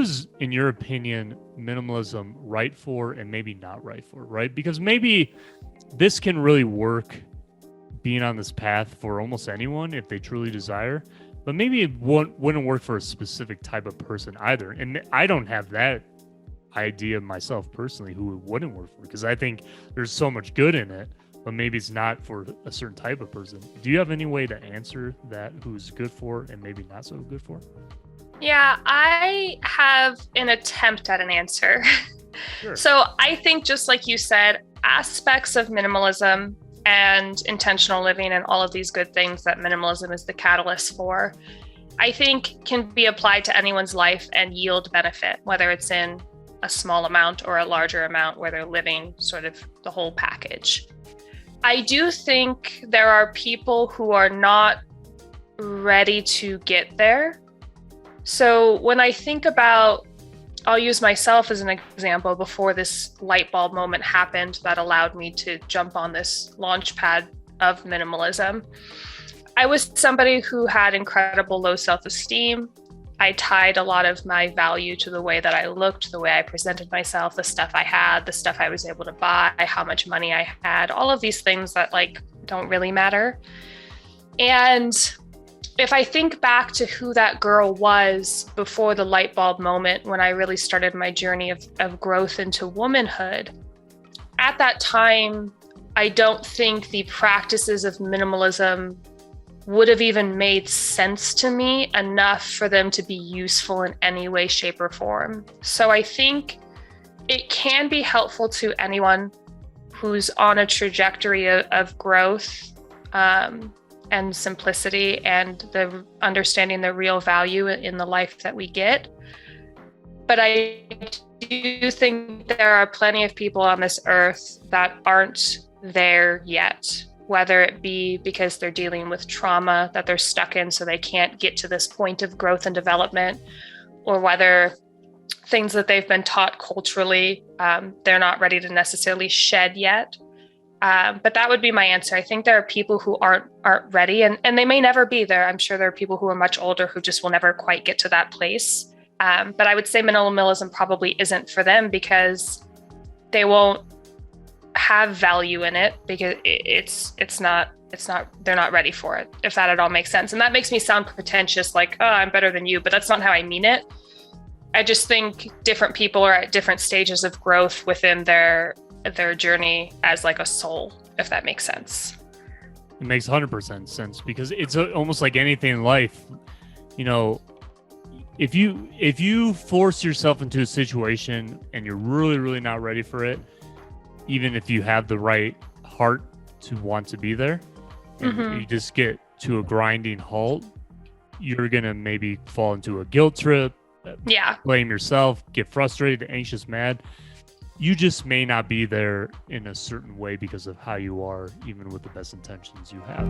is, in your opinion, minimalism right for and maybe not right for, right? Because maybe this can really work being on this path for almost anyone if they truly desire, but maybe it wouldn't work for a specific type of person either. And I don't have that idea myself personally who it wouldn't work for, because I think there's so much good in it, but maybe it's not for a certain type of person. Do you have any way to answer that, who's good for and maybe not so good for? Yeah, I have an attempt at an answer. Sure. So I think, just like you said, aspects of minimalism and intentional living and all of these good things that minimalism is the catalyst for, I think can be applied to anyone's life and yield benefit, whether it's in a small amount or a larger amount where they're living sort of the whole package. I do think there are people who are not ready to get there. So when I think about, I'll use myself as an example before this light bulb moment happened that allowed me to jump on this launch pad of minimalism. I was somebody who had incredible low self-esteem. I tied a lot of my value to the way that I looked, the way I presented myself, the stuff I had, the stuff I was able to buy, how much money I had, all of these things that don't really matter. And if I think back to who that girl was before the light bulb moment, when I really started my journey of growth into womanhood, at that time, I don't think the practices of minimalism would have even made sense to me enough for them to be useful in any way, shape, or form. So I think it can be helpful to anyone who's on a trajectory of growth, and simplicity and the understanding the real value in the life that we get. But I do think there are plenty of people on this earth that aren't there yet, whether it be because they're dealing with trauma that they're stuck in so they can't get to this point of growth and development, or whether things that they've been taught culturally, they're not ready to necessarily shed yet. But that would be my answer. I think there are people who aren't ready, and they may never be there. I'm sure there are people who are much older who just will never quite get to that place. But I would say minimalism probably isn't for them because they won't have value in it, because they're not ready for it, if that at all makes sense. And that makes me sound pretentious, like, oh, I'm better than you, but that's not how I mean it. I just think different people are at different stages of growth within their journey as like a soul, if that makes sense. It makes 100% sense, because it's almost like anything in life. You know, if you force yourself into a situation and you're really, really not ready for it, even if you have the right heart to want to be there, and you just get to a grinding halt, you're gonna maybe fall into a guilt trip, blame yourself, get frustrated, anxious, mad. You just may not be there in a certain way because of how you are, even with the best intentions you have.